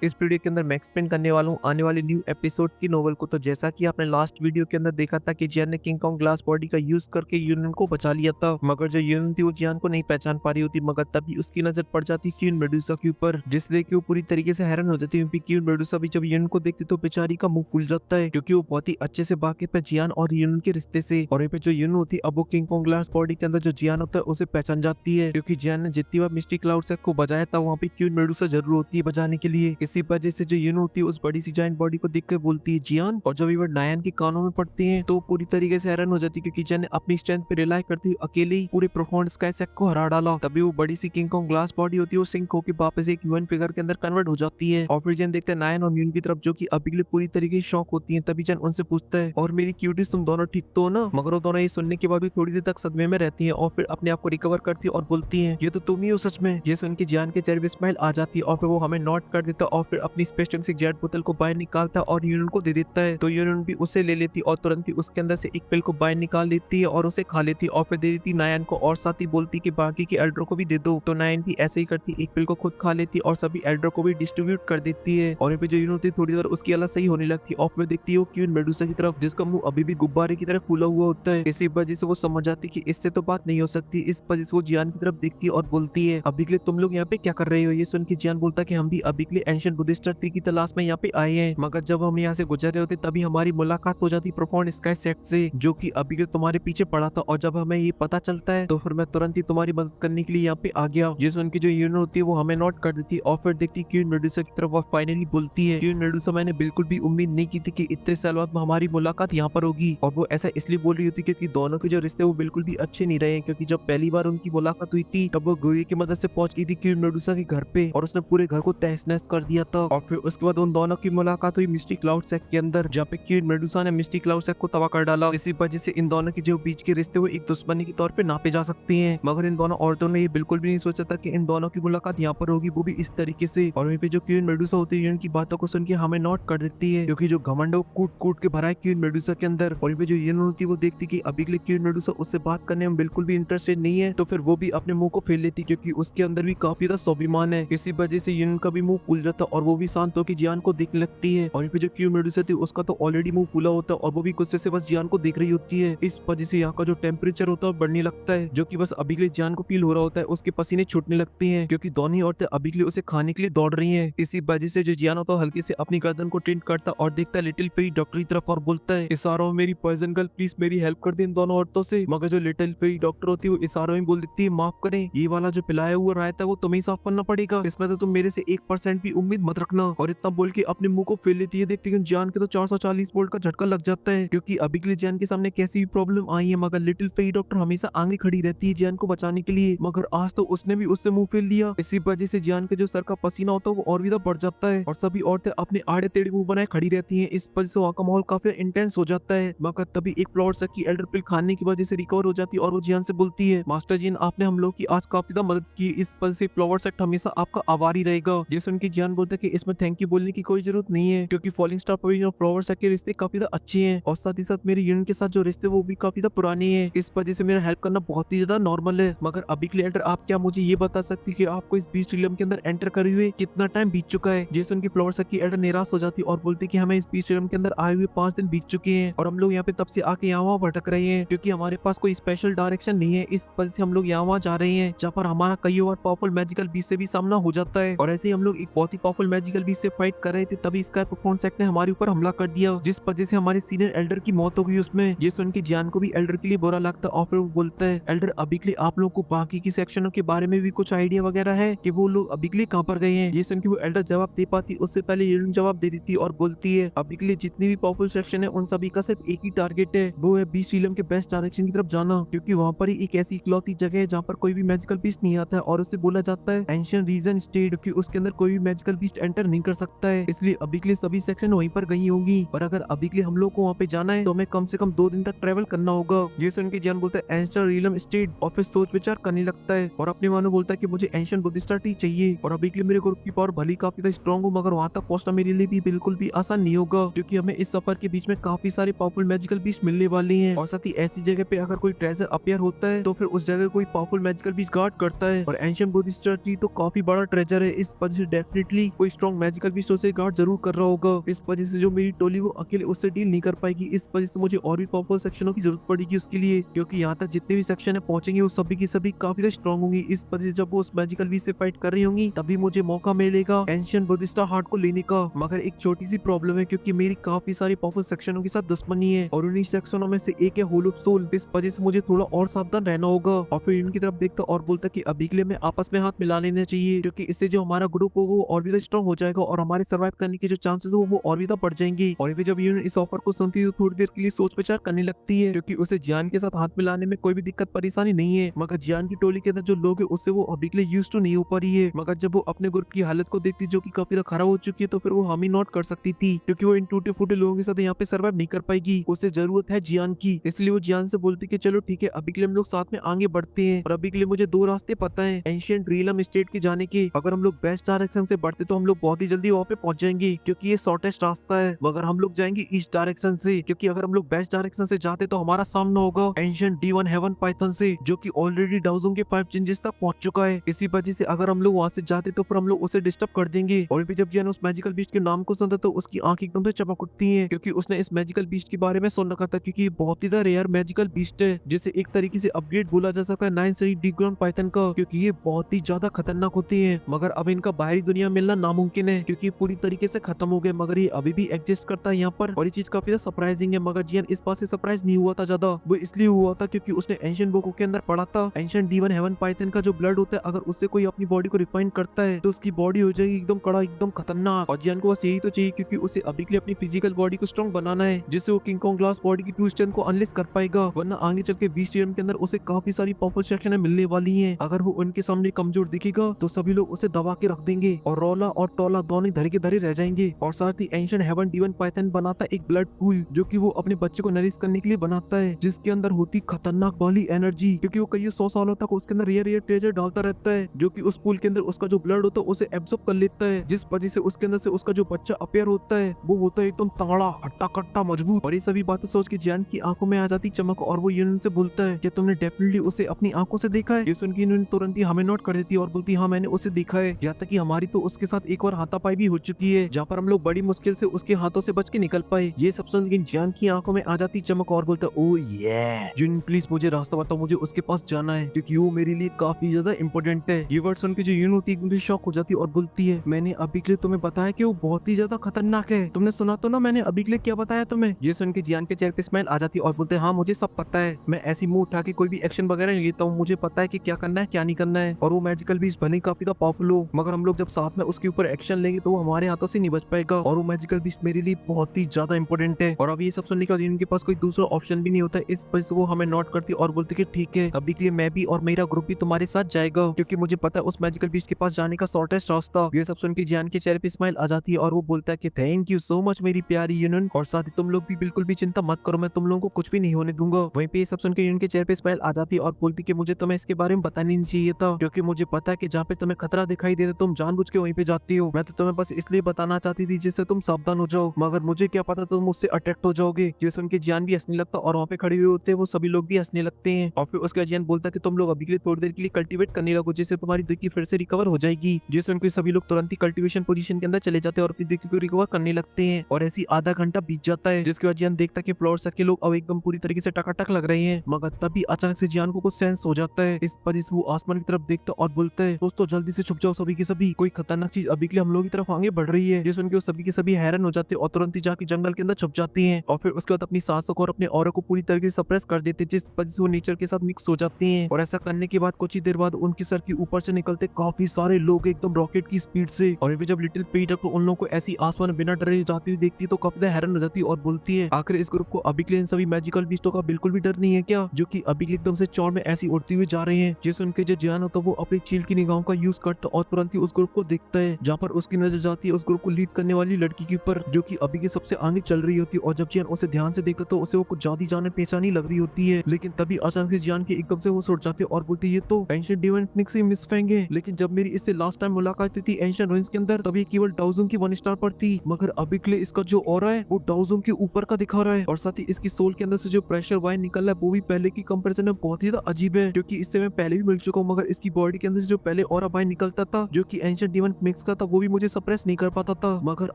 इस वीडियो के अंदर मैं एक्सप्लेन करने वाला हूँ आने वाले न्यू एपिसोड की नोवेल को। तो जैसा कि आपने लास्ट वीडियो के अंदर देखा था कि जियान ने किंग कॉन्ग ग्लास बॉडी का यूज करके यूनियन को बचा लिया था, मगर जो यूनियन थी वो जियान को नहीं पहचान पा रही होती। मगर तभी उसकी नजर पड़ जाती क्वीन मेडुसा के ऊपर, जिसे देख के वो पूरी तरीके से हैरान हो जाती है। क्वीन मेडुसा भी जब यूनियन को देखती तो बेचारी का मुंह फूल जाता है, क्योंकि वो बहुत ही अच्छे से वाकिफ है जियान और यूनियन के रिश्ते से। और यहाँ पे जो यूनियन होती है अब वो किंग कॉन्ग ग्लास बॉडी के अंदर जो जियान होता है उसे पहचान जाती है, क्योंकि जियान ने जितनी बार मिस्टी क्लाउड सेक को बजाया था वहाँ पे क्वीन मेडुसा जरूर होती है बजाने के लिए। इसी वजह से जो यूनियन होती है उस बड़ी सी जायंट बॉडी को देख कर बोलती है जियान, और जब ये वर्ड नायन के कानों में पड़ती है तो पूरी तरीके से हैरान हो जाती है, क्योंकि जियान ने अपनी स्ट्रेंथ पे रिलाई करती हुई अकेले ही पूरे प्रोफाउंड स्काई सेक को हरा डाला। तभी वो बड़ी सी किंग कॉन्ग ग्लास बॉडी होती है वो सिंक होकर वापस एक ह्यूमन फिगर के अंदर कन्वर्ट हो जाती है। और फिर जियान देखते हैं नायन और म्यून की तरफ, जो कि अभी के लिए पूरी तरीके से शॉक होती है। तभी जियान उनसे पूछता है और मेरी क्यूटीज तुम दोनों ठीक तो हो ना? मगर वो दोनों ये सुनने के बाद भी थोड़ी देर तक सदमे में रहती है और फिर अपने आप को रिकवर करती है और बोलती है ये तो तुम ही हो सच में। ये सुन के जियान के चेहरे पे स्माइल आ जाती है और फिर वो हमें नोट कर देता और फिर अपनी स्पेस टंग से जेट बोतल को बाहर निकालता और यूनियन को दे देता है। तो यूनियन भी उसे ले लेती और तुरंत ही उसके अंदर से एक पिल को बाहर निकाल देती है और उसे खा लेती और फिर दे देती नायन को, और साथ ही बोलती कि बाकी के एल्डर को भी दे दो। तो नायन भी ऐसे ही करती, एक पिल को खुद खा लेती और सभी एल्डर को भी डिस्ट्रीब्यूट कर देती है। और यहाँ पे जो यूनियन होती है थोड़ी देर उसकी हालत सही होने लगती है और फिर देखती है क्वीन मेडुसा की तरफ, जिसका मुंह अभी भी गुब्बारे की तरह फूला हुआ होता है। इसी वजह से वो समझ जाती है कि इससे तो बात नहीं हो सकती। इस वजह से वो जियान की तरफ देखती है और बोलती है अभी के लिए तुम लोग यहाँ पे क्या कर रहे हो? ये सुन के जियान बोलता है कि हम भी अभी के लिए एंशिएंट बुद्धिस्ट ट्री की तलाश में यहाँ पे आए हैं, मगर जब हम यहाँ से गुजर रहे होते तभी हमारी मुलाकात हो जाती प्रोफाउंड स्काई सेक्ट से, जो कि अभी के तुम्हारे पीछे पड़ा था। और जब हमें ये पता चलता है तो फिर मैं तुरंत ही तुम्हारी मदद करने के लिए यहाँ पे आ गया। ये सुन के जो यूनियन होती है वो हमें नोट कर देती है और फिर देखती क्वीन मेडुसा की तरफ और फाइनली बोलती है क्वीन मेडुसा मैंने बिल्कुल भी उम्मीद नहीं की थी कि इतने साल बाद हमारी मुलाकात यहाँ पर होगी। और वो ऐसा इसलिए बोल रही होती क्योंकि दोनों के जो रिश्ते वो बिल्कुल भी अच्छे नहीं रहे, क्योंकि जब पहली बार उनकी मुलाकात हुई थी तब वो गोई की मदद से पहुंच गई थी क्वीन मेडुसा के घर पे और उसने पूरे घर को तहस नहस कर दिया था। और फिर उसके बाद उन दोनों की मुलाकात हुई मिस्टी क्लाउड सेक के अंदर, जहाँ पे क्वीन मेडुसा ने मिस्टी क्लाउड सेक को तबाह कर डाला। इसी वजह से इन दोनों के जो बीच के रिश्ते वो एक दुश्मनी के तौर पे नापे जा सकते हैं। मगर इन दोनों औरतों ने ये बिल्कुल भी नहीं सोचा था कि इन दोनों की मुलाकात यहाँ पर होगी, वो भी इस तरीके से। और वहीं पे जो क्वीन मेडुसा होती है उनकी बातों को सुन के हमें नोट कर देती है, क्योंकि जो घमंड है वो कूट कूट के भरा है क्वीन मेडुसा के अंदर। और पे जो यूनियन होती है वो देखती कि अभी के लिए क्वीन मेडुसा उससे बात करने में बिल्कुल भी इंटरेस्टेड नहीं है, तो फिर वो भी अपने मुंह को फेर लेती, क्योंकि उसके अंदर भी काफी ज्यादा स्वाभिमान है। इसी वजह से यूनियन का भी मुंह फूल जाता और वो भी शांत होकर जियान को देखने लगती है। और पे जो क्वीन मेडुसा थी उसका तो ऑलरेडी मुंह फूला होता है और वो भी गुस्से से बस जियान को देख रही होती है। इस वजह से यहाँ का जो टेम्परेचर होता है बढ़ने लगता है, जो कि बस अभी के लिए जियान को फील हो रहा होता है। उसके पसीने छूटने लगते हैं क्योंकि दोनों ही औरतें अभी के लिए उसे खाने के लिए दौड़ रही हैं। इसी वजह से जो जियान होता है हल्के से अपनी गर्दन को टिल्ट करता और देखता है लिटिल फेरी डॉक्टर की तरफ और बोलता है इशारों में मेरी पॉइजन गर्ल प्लीज मेरी हेल्प कर दे इन दोनों औरतों से। मगर जो लिटिल फेरी डॉक्टर होती है वो इशारों में बोल देती है माफ करें, ये वाला जो पिलाया हुआ रायता वो तुम्हें साफ करना पड़ेगा, इसमें तो तुम मेरे से 1% भी उम्मीद मत रखना। और इतना बोल के अपने मुंह को फेर लेती है। देखती है जियान के तो 440 वोल्ट का झटका लग जाता है, क्योंकि अभी के लिए जियान के सामने कैसी भी प्रॉब्लम आई है मगर लिटिल फेरी डॉक्टर हमेशा आगे खड़ी रहती है जियान को बचाने के लिए। मगर आज तो उसने भी उससे मुंह फेर लिया। इसी वजह से जियान के जो सर का पसीना होता है वो और भी बढ़ जाता है और सभी औरतें अपने आड़े टेढ़े मुंह बनाए खड़ी रहती हैं। इस वजह से वहाँ का माहौल काफी इंटेंस हो जाता है। मगर तभी एक फ्लावर सेक की एल्डर पिल खाने की वजह से रिकवर हो जाती है और वो जियान से बोलती है मास्टर जियान आपने हम लोग की आज काफी ज्यादा मदद की, इस वजह से फ्लावर सेक हमेशा आपका आभारी रहेगा। जिस उनकी जियान बोलता है कि इसमें थैंक यू बोलने की कोई जरूरत नहीं है, क्योंकि फॉलिंग स्टार पवेलियन और फ्लावर सेक के रिश्ते काफी ज्यादा अच्छे हैं और साथ ही साथ मेरे यूनियन के साथ जो रिश्ते वो भी काफी ज्यादा पुराने हैं। इस वजह से मेरा हेल्प करना बहुत ही ज्यादा नॉर्मल है। मगर अभी के लिए एल्डर आप क्या मुझे ये बता सकते कि आपको इस बीच ट्रिलियम के अंदर एंटर करे हुए कितना टाइम बीत चुका है? जैसे उनकी फ्लावर सेक की एल्डर निराश हो जाती और बोलती कि हमें इस बीच ट्रिलियम के अंदर आए हुए 5 दिन बीत चुके हैं और हम लोग यहाँ पे तब से आके यहाँ वहाँ भटक रहे हैं, क्योंकि हमारे पास कोई स्पेशल डायरेक्शन नहीं है। इस वजह से हम लोग यहाँ वहाँ जा रहे हैं जहाँ पर हमारा कई और पावरफुल मैजिकल बीच से भी सामना हो जाता है। और ऐसे ही हम लोग एक बहुत ही पावरफुल मैजिकल बीच से फाइट कर रहे थे तभी स्काई प्रोफाउंड सेक ने हमारे ऊपर हमला कर दिया, जिस वजह से हमारे सीनियर एल्डर की मौत हो गई उसमें। ये सुन के जियान को भी एल्डर के लिए बुरा लगता और फिर वो बोलता है एल्डर अभी के लिए आप लोग को बाकी की सेक्शनों के बारे में भी कुछ आइडिया वगैरह है कि वो लोग अभी के लिए कहाँ पर गए हैं? ये सुन के वो एल्डर जवाब दे पाती उससे पहले यूनियन जवाब दे देती और बोलती है अभी के लिए जितनी भी पावरफुल सेक्शन है उन सभी का सिर्फ एक ही टारगेट है, वो है बीच ट्रिलियम के बेस्ट डायरेक्शन की तरफ जाना, क्योंकि वहाँ पर ही एक ऐसी इकलौती जगह है जहाँ पर कोई भी मैजिकल बीस्ट नहीं आता है और उसे बोला जाता है एंशिएंट रीजन स्टेट, क्योंकि उसके अंदर कोई भी मैजिकल बीस्ट एंटर नहीं कर सकता है। इसलिए अभी के लिए सभी सेक्शन वहीं पर गई होंगी और अगर अभी के लिए हम लोग को वहाँ पे जाना है तो हमें कम से कम 2 दिन तक ट्रेवल करना होगा। ये सुन के जियान बोलता है एंशिएंट रीलम स्टेट और फिर सोच विचार करने लगता है और अपने मानो बोलता है कि मुझे एंशिएंट बुद्धिस्ट ट्री चाहिए और अभी के लिए मेरे ग्रुप की पावर भली काफी स्ट्रॉन्ग हो मगर वहाँ तक पहुंचना मेरे लिए भी बिल्कुल भी आसान नहीं होगा, क्योंकि हमें इस सफर के बीच में काफी सारे पावरफुल मैजिकल बीस्ट मिलने वाले हैं और साथ ही ऐसी जगह पे अगर कोई ट्रेजर अपीयर होता है तो फिर उस जगह कोई पावरफुल मैजिकल बीस्ट गार्ड करता है और एंशिएंट बुद्धिस्ट ट्री तो काफी बड़ा ट्रेजर है। इस वजह से डेफिनेटली कोई स्ट्रॉन्ग मैजिकल बीस्ट उसे गार्ड जरूर कर रहा होगा। इस वजह से जो मेरी टोली वो अकेले उससे डील नहीं कर पाएगी। इस वजह से मुझे और भी पावरफुल सेक्शनों की जरूरत पड़ेगी उसके लिए, क्योंकि यहाँ तक जितने भी सेक्शन है पहुंचेंगे वो सभी की सभी काफी स्ट्रॉन्ग होंगी। इस वजह से जब वो उस मैजिकल बीस्ट से फाइट कर रही होंगी तभी मुझे मौका मिलेगा एंशिएंट बुद्धिस्टा हार्ट को लेने का। मगर एक छोटी सी प्रॉब्लम है, क्योंकि मेरी काफी सारी पावरफुल सेक्शनों के साथ दुश्मनी है और उन्हीं सेक्शनों में से एक है होल ऑफ सोल। इस वजह से मुझे थोड़ा और सावधान रहना होगा। और फिर इनकी तरफ देखता और बोलता कि अभी के लिए में आपस में हाथ मिला लेना चाहिए, क्योंकि इससे जो हमारा ग्रुप होगा वो और भी स्ट्रॉन्ग हो जाएगा और हमारे सर्वाइव करने के जो चांसेस है वो और भी बढ़ जाएंगे। और फिर जब यूनियन इस ऑफर को सुनती है तो थोड़ी देर के लिए सोच विचार करने लगती है, क्योंकि उसे जियान के साथ हाथ मिलाने में कोई भी दिक्कत परेशानी नहीं है। मगर जियान की टोली के अंदर जो लोग है उससे वो अभी के लिए यूज टू नहीं हो पा रही है। मगर जब वो अपने ग्रुप की हालत को देखती जो की काफी ज्यादा खराब हो चुकी है तो फिर वो हामी नॉट कर सकती थी, क्योंकि वो इन टूटे फूटे लोगों के साथ यहाँ पे सर्वाइव नहीं कर पाएगी। उसे जरूरत है जियान की। इसलिए वो जियान से बोलती कि चलो ठीक है, अभी के लिए हम लोग साथ में आगे बढ़ते हैं। और अभी के लिए मुझे दो रास्ते पता है एंशिएंट रीलम स्टेट के जाने के। अगर हम लोग वेस्ट डायरेक्शन से बढ़ते तो हम लोग बहुत ही जल्दी वहाँ पे पहुंच जाएंगे, क्योंकि ये शॉर्टेस्ट रास्ता है। मगर हम लोग जाएंगे ईस्ट डायरेक्शन से, क्योंकि अगर हम लोग वेस्ट डायरेक्शन से जाते तो हमारा सामना होगा एंशिएंट D1 हेवन पाइथन से, जो कि ऑलरेडी डाउजोंग के 5 चेंजेस तक पहुंच चुका है। इसी वजह से अगर हम लोग वहाँ से जाते तो फिर हम लोग उसे डिस्टर्ब कर देंगे। और फिर जब जियान उस मैजिकल बीस्ट के नाम को सुनता तो उसकी आंख एकदम से चमक उठती है, क्योंकि उसने इस मैजिकल बीस्ट के बारे में सुन रखा था, क्योंकि ये बहुत ही रेयर मैजिकल बीस्ट है जिसे एक तरीके से अपग्रेड बोला जा सकता है 9 सीरीज डी पाइथन का, क्योंकि ये बहुत ही ज्यादा खतरनाक होती है। मगर अब इनका बाहरी दुनिया मिलना नामुमकिन है, क्योंकि पूरी तरीके से खत्म हो गए। मगर ये अभी भी एग्जिस्ट करता है यहाँ पर, और ये चीज काफी सरप्राइजिंग है। मगर जियान इस बात से सरप्राइज नहीं हुआ था ज्यादा, वो इसलिए हुआ था क्योंकि उसने एंशिएंट बुक के अंदर पढ़ा था एंशिएंट D1 हेवन पाइथन का जो ब्लड होता है, अगर उससे कोई अपनी बॉडी को रिफाइन करता है तो उसकी बॉडी हो जाएगी एकदम कड़ा, एकदम खतरनाक। और जियान को बस यही तो चाहिए, क्योंकि उसे अभी के लिए अपनी फिजिकल बॉडी को स्ट्रॉन्ग बनाना है, जिससे वो किंग कॉन्ग ग्लास बॉडी की ट्रू स्ट्रेंथ को अनलिस्ट कर पाएगा। वरना आगे चल के बीस्ट टीम के अंदर उसे काफी सारी पावरफुल सेक्शन मिलने वाली है। अगर वो उनके सामने कमजोर दिखेगा तो सभी लोग उसे दबा के रख देंगे और रोला और टोला दोनों धरे के धरे रह जाएंगे। और साथ ही एंशिएंट हेवन D1 पाइथन बनाता एक ब्लड पूल, जो कि वो अपने बच्चे को नरिश करने के लिए बनाता है, जिसके अंदर होती खतरनाक वाली एनर्जी, क्योंकि वो कई 100 सालों तक उसके अंदर रेयर ट्रेजर डालता रहता है, जो कि उस पूल के अंदर उसका जो ब्लड होता है उसे एब्सॉर्ब कर लेता है, जिस वजह से उसके अंदर से उसका जो बच्चा अपेयर होता है वो होता है एकदम तगड़ा, हट्टा कट्टा, मजबूत। और ये सभी बातें सोच के जियान की आंखों में आ जाती चमक, और वो यूनियन से बोलता है कि तुमने डेफिनेटली उसे अपनी आंखों से देखा है। ये सुन के यूनियन तुरंत ही हमें नोट कर देती है और बोलती हाँ मैंने उसे देखा है। यहाँ तक कि हमारी तो उसके साथ एक बार हाथापाई भी हो चुकी है, जहाँ पर हम लोग बड़ी मुश्किल से उसके हाथों से बच के निकल पाए। ये सब सुन के जियान की आंखों में आ जाती चमक और बोलता ओ ये यूनियन प्लीज मुझे रास्ता बताओ, मुझे उसके पास जाना है, क्योंकि वो मेरे लिए काफी ज्यादा इंपॉर्टेंट है। ये वर्ड सुन के जो यूनियन होती है एकदम शॉक हो जाती है और बोलती है मैंने अभी के लिए तुम्हें बताया कि वो बहुत ही ज्यादा खतरनाक है, तुमने सुना तो ना मैंने अभी के लिए क्या बताया तुम्हें। ये सुन के जियान के चेहरे पे स्माइल आ जाती है और बोलते हैं हाँ मुझे सब पता है, मैं ऐसी मुंह उठा के कोई भी एक्शन वगैरह नहीं लेता हूँ, मुझे पता है कि क्या करना है क्या नहीं करना है। और वो मैजिकल बीस्ट भले काफी ज्यादा पावरफुल हो, मगर हम लोग जब साथ में उसके ऊपर एक्शन लेंगे तो वो हमारे हाथों से नहीं बच पाएगा। और वो मैजिकल बीस्ट मेरे लिए बहुत ही ज्यादा इंपॉर्टेंट है। और अब ये सब सुनने के बाद इनके पास कोई दूसरा ऑप्शन भी नहीं होता, इस वजह से वो हमें नोट करती और बोलती कि ठीक है अभी के लिए मैं भी और मेरा ग्रुप भी तुम्हारे साथ जाएगा, क्योंकि मुझे पता है उस मैजिकल बीस्ट के पास जाने का शॉर्टेस्ट रास्ता। ये सब सुन के जियान के चेहरे पे स्माइल आ जाती है और वो बोलता है कि थैंक यू सो मच मेरी प्यारी यूनियन, और साथ ही तुम लोग भी बिल्कुल भी चिंता मत करो, मैं तुम लोगों को कुछ भी नहीं होने दूंगा। वहीं पे ये सब सुन के यूनियन के चेहरे पे स्माइल आ जाती है और बोलती कि मुझे तुम्हें इसके बारे में बताना नहीं चाहिए था, क्योंकि मुझे पता है कि जहाँ पे तुम्हें खतरा दिखाई देता तुम जानबूझ के वहीं पे जाती हो। मैं तो तुम्हें बस इसलिए बताना चाहती थी जिससे तुम सावधान हो जाओ, मगर मुझे क्या पता तुम मुझसे अट्रैक्ट हो जाओगे। ये सुन के जियान भी हंसने लगता और वहाँ पे खड़े हुए होते हैं वो सभी लोग भी हंसने लगते हैं। और फिर उसके बाद जियान बोलता कि तुम लोग अभी के लिए थोड़ी देर के लिए कल्टीवेट करने लगो, जिससे तुम्हारी दिक्कत फिर से रिकवर हो जाएगी। जिस उनके सभी लोग तुरंत ही कल्टीवेशन पोजीशन के अंदर चले जाते हैं और अपनी दिक्कत को रिकवर करने लगते हैं। और ऐसी आधा घंटा बीत जाता है, जिसके बाद जियान देखता कि फ्लोर के लोग अब एकदम पूरी तरीके से टकाटक लग रहे हैं। मगर तभी अचानक से जियान को कुछ सेंस हो जाता है। इस वजह से वो आसमान की तरफ देखता और बोलता है दोस्तों जल्दी से छुप जाओ सभी के सभी, कोई खतरनाक चीज अभी के लिए हम लोगों की तरफ आगे बढ़ रही है। जिस उनके वो सभी के सभी हैरान हो जाते हैं और तुरंत ही जाके जंगल के अंदर छुप जाते हैं। और फिर उसके बाद अपनी सांसों को और अपने ऑरा को पूरी तरीके से सप्रेस कर देते हैं, जिस वजह से वो नेचर के साथ मिक्स हो जाते हैं। और ऐसा करने के बाद कुछ ही देर बाद उनके सर के ऊपर से निकलते काफी सारे लोग एकदम रॉकेट की स्पीड से। और फिर जब लिटिल पीटर को उन लोगों को ऐसी आसमान बिना डरे जाती हुई देखती तो काफी हैरान हो जाती और बोलती है आखिर इस ग्रुप को अभी के लिए इन सभी मैजिकल बीस्टों का बिल्कुल भी डर नहीं है क्या, जो कि अभी के लिए एकदम से चौड़ में ऐसी उड़ती हुई जा रहे हैं। जैसे उनके जो जियान होता है वो अपनी चील की निगाहों का यूज करता और तुरंत ही उस ग्रुप को देखता है, जहाँ पर उसकी नजर जाती है उस ग्रुप को लीड करने वाली लड़की के ऊपर, जो कि अभी के सबसे आगे चल रही होती है। और जब जियान उसे ध्यान से देखता तो उसे वो कुछ ज्यादा जाने पहचानी लग रही होती है, लेकिन तभी अचानक से जियान के एकदम से वो उड़ जाते और बोलती ये तो एंशिएंट D1 फिनिक्स ही मिस फेंग है। लेकिन जब मेरी इससे लास्ट टाइम मुलाकात हुई थी एंशिएंट रुइंस के अंदर तभी केवल डाउजोंग की 1 स्टार पर थी, मगर अभी के लिए इसका जो ऑरा है वो डाउजोंग के ऊपर का दिखा रहा है। और साथ ही इसकी सोल के अंदर से जो प्रेशर वाइन निकल रहा है वो भी पहले की कंपैरिजन में बहुत ही अजीब है, क्योंकि इससे मैं पहले भी मिल चुका हूँ, मगर इसकी बॉडी के अंदर से जो पहले ऑरा वाइन निकलता था जो कि एंशिएंट D1 फिनिक्स फिनिक्स का था वो भी मुझे सप्रेस नहीं कर पाता था, मगर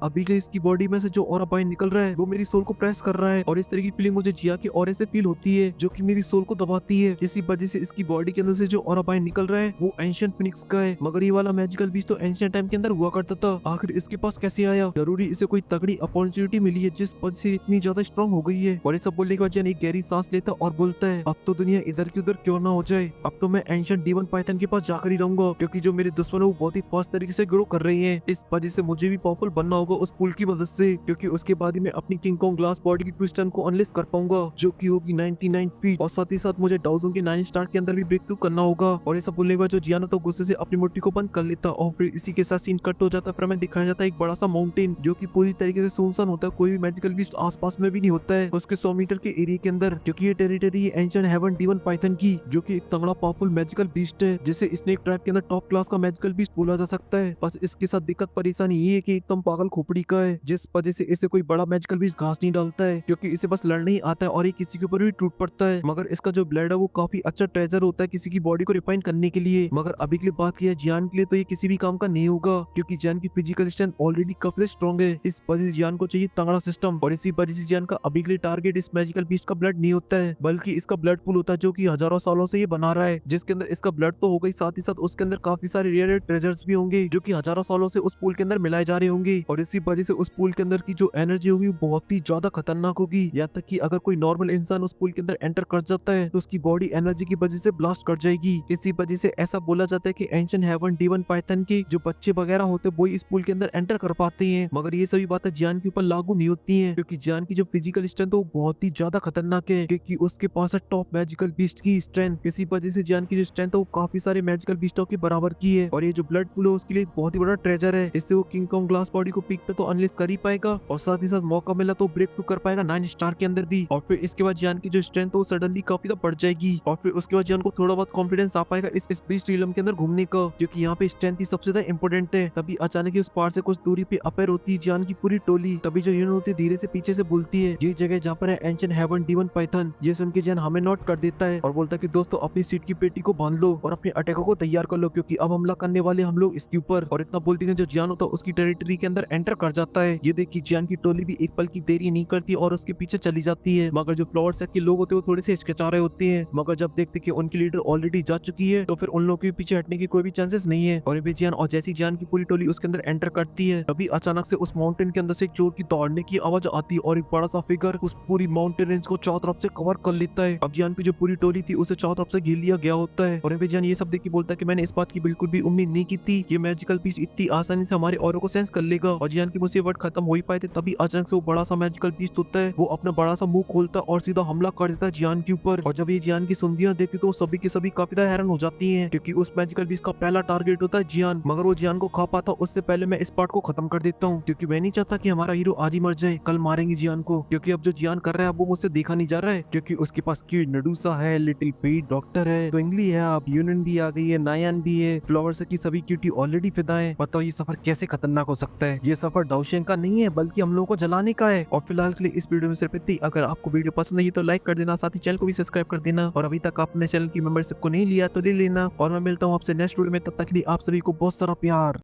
अभी के इसकी बॉडी में से जो ऑरा पॉइंट निकल रहा है वो मेरी सोल को प्रेस कर रहा है और इस तरह की फीलिंग मुझे जिया के ऑरे से फील होती है जो कि मेरी सोल को दबाती है। इसी वजह से इसकी बॉडी के अंदर से जो ऑरा पॉइंट निकल रहा है वो एंशिएंट फिनिक्स का है, मगर ये वाला मैजिकल बीस्ट तो एंशिएंट टाइम के अंदर हुआ करता था। आखिर इसके पास कैसे आया? जरूरी इसे कोई तगड़ी अपॉर्चुनिटी मिली है जिस वजह से इतनी ज्यादा स्ट्रॉन्ग हो गई है। और ये सब बोलने के बाद जैन एक गहरी सांस लेता और बोलता है अब तो दुनिया इधर की उधर क्यों ना हो जाए, अब तो मैं एंशिएंट डीमन पाइथन के पास जाकर ही रहूंगा क्योंकि जो मेरे दुश्मन है वो बहुत ही फास्ट तरीके से ग्रो कर रही है। इस वजह से मुझे भी पावरफुल बनना होगा उस पुल की मदद से, क्योंकि उसके बाद ही मैं अपनी किंग कॉन्ग ग्लास बॉडी की ट्विस्टन को अनलेस कर पाऊंगा जो कि होगी 99 फीट। और साथ ही साथ मुझे डाउजों के 9 स्टार के अंदर भी ब्रेक थ्रू करना होगा। और ये सब बोलने के बाद जो जियानो तो गुस्से से अपनी मुट्ठी को बंद कर लेता और फिर इसी के साथ सीन कट हो जाता। फिर हमें दिखाया जाता है एक बड़ा सा माउंटेन जो कि पूरी तरीके से सुनसान होता है, कोई भी मैजिकल बीस्ट आसपास में भी नहीं होता है उसके 100 मीटर के एरिया के अंदर, क्योंकि ये टेरिटरी है एंशिएंट हेवन डीमन पाइथन की जो कि एक तगड़ा पावरफुल मैजिकल बीस्ट है जिसे स्नेक ट्रैप के अंदर टॉप क्लास का मैजिकल बीस्ट बोला जा सकता है। बस इसके साथ दिक्कत परेशानी ये है कि एकदम पागल खोपड़ी का है जिस वजह से इसे कोई बड़ा मैजिकल बीस्ट घास नहीं डालता है क्योंकि इसे बस लड़ना ही आता है और ये किसी के ऊपर भी टूट पड़ता है। मगर इसका जो ब्लड है वो काफी अच्छा ट्रेजर होता है किसी की बॉडी को रिफाइन करने के लिए। मगर अभी के लिए बात किया जियान के लिए तो ये किसी भी काम का नहीं होगा क्योंकि जियान की फिजिकल स्ट्रेंथ ऑलरेडी काफी स्ट्रॉन्ग है। इस वजह से जियान को चाहिए तगड़ा सिस्टम और इसी वजह से जियान का अभी के लिए टारगेट इस मैजिकल बीस्ट का ब्लड नहीं होता है बल्कि इसका ब्लड पूल होता है जो कि हजारों सालों से ये बना रहा है, जिसके अंदर इसका ब्लड तो होगा ही साथ ही साथ उसके अंदर काफी सारे रेयर ट्रेजर्स भी होंगे जो कि हजारों सालों से उस पूल के अंदर मिलाए जा रहे होंगे। और इसी वजह से उस पूल के अंदर की जो एनर्जी होगी वो बहुत ही ज्यादा खतरनाक होगी, यहाँ तक कि अगर कोई नॉर्मल इंसान उस पूल के अंदर एंटर कर जाता है तो उसकी बॉडी एनर्जी की वजह से ब्लास्ट कर जाएगी। इसी वजह से ऐसा बोला जाता है कि एंशिएंट हेवन डीमन पाइथन के जो बच्चे वगैरह होते हैं वो इस पूल के अंदर एंटर कर पाते हैं। मगर ये सभी बातें जियान के ऊपर लागू नहीं होती हैं क्योंकि जियान की जो फिजिकल स्ट्रेंथ है वो बहुत ही ज्यादा खतरनाक है क्योंकि उसके पास है टॉप मैजिकल बीस्ट की स्ट्रेंथ। इसी वजह से जियान की जो स्ट्रेंथ है वो काफी सारे मैजिकल बीस्टों के बराबर की है और ये जो ब्लड पूल है उसके लिए एक बहुत ही बड़ा ट्रेजर है। इससे वो किंग कॉन्ग ग्लास बॉडी को पीक पे तो अनलेस कर ही पाएगा और साथ ही साथ मौका मिला तो ब्रेक थ्रू कर पाएगा 9 स्टार के अंदर भी। और फिर इसके बाद जियान की जो स्ट्रेंथ है वो सडनली काफी ज्यादा बढ़ जाएगी और फिर उसके बाद जियान को थोड़ा बहुत कॉन्फिडेंस आ पाएगा इस बीस्ट रियलम के अंदर घूमने का, क्योंकि यहाँ पे स्ट्रेंथ ही सबसे ज्यादा इंपॉर्टेंट है। तभी अचानक ही उस पहाड़ से कुछ दूरी पे अपेयर होती है जियान की पूरी टोली। तभी जो यूनियन होती है धीरे से पीछे से बोलती है ये जगह जहाँ पर है एंशिएंट हेवन डीमन पाइथन। ये सुन के जियान हमें नोट कर देता है और बोलता है कि दोस्तों अपनी सीट की पेटी को बांध लो और अपने अटैकों को तैयार कर लो क्योंकि अब हमला करने वाले हम लोग इसके ऊपर। और इतना बोलती है जो जियान होता है उसकी टेरिटरी के अंदर एंटर कर जाता है। ये देख कि जियान की टोली भी एक पल की देरी नहीं करती और उसके पीछे चली जाती है। मगर जो फ्लावर सेट के लोग होते हैं वो थोड़े से हिचकिचा रहे होते हैं, मगर जब देखते कि उनकी लीडर ऑलरेडी जा चुकी है तो फिर उन लोगों के पीछे हटने की कोई भी चांसेस नहीं है। और जियान और जैसी जियान की पूरी टोली उसके अंदर एंटर करती है तभी अचानक से उस माउंटेन के अंदर से एक जोर की दौड़ने की आवाज आती है और एक बड़ा सा फिगर उस पूरी माउंटेन रेंज को चारों तरफ से कवर कर लेता है। अब जियान की जो पूरी टोली थी उसे चारों तरफ से घेर लिया गया होता है और जियान ये सब देख के बोलता है कि मैंने इस बात की बिल्कुल भी उम्मीद नहीं की थी ये मैजिकल पीस इतनी आसानी से हमारे औरों को सेंस कर लेगा। और जियान की मुझसे वर्ड खत्म हो ही पाए थे तभी अचानक से वो बड़ा सा मैजिकल पीस होता है, वो अपना बड़ा सा मुंह खोलता है और सीधा हमला कर देता है जियान के ऊपर। और जब ये जियान की सुंदियां देखती तो सभी की सभी काफी ज्यादा हैरान हो जाती हैं क्योंकि उस मैजिकल पीस का पहला टारगेट होता है जियान, मगर वो जियान को खा पाता उससे पहले मैं इस पार्ट को खत्म कर देता हूँ क्योंकि मैं नहीं चाहता कि हमारा हीरो आज ही मर जाए, कल मारेंगे जियान को। क्योंकि अब जो जियान कर रहा है वो मुझसे देखा नहीं जा रहा है क्योंकि उसके पास किड नडूसा है, लिटिल फीट डॉक्टर है, ट्विंगली है, अब यूनियन भी आ गई है, नायान भी है, फ्लावर्स की सभी क्यूटी ऑलरेडी फिदा है। बताओ ये सफर कैसे खतरनाक हो सकता है। ये सफर दाउशेन का नहीं है बल्कि हम लोगों को जलाने का है। और फिलहाल के लिए इस वीडियो में सिर्फ इतना। अगर आपको वीडियो पसंद आई तो लाइक कर देना, साथ ही चैनल को भी सब्सक्राइब कर देना और अभी तक आपने चैनल की मेंबरशिप को नहीं लिया तो ले लेना। और मैं मिलता हूँ आपसे नेक्स्ट वीडियो में, तब तक के लिए आप सभी को बहुत सारा प्यार।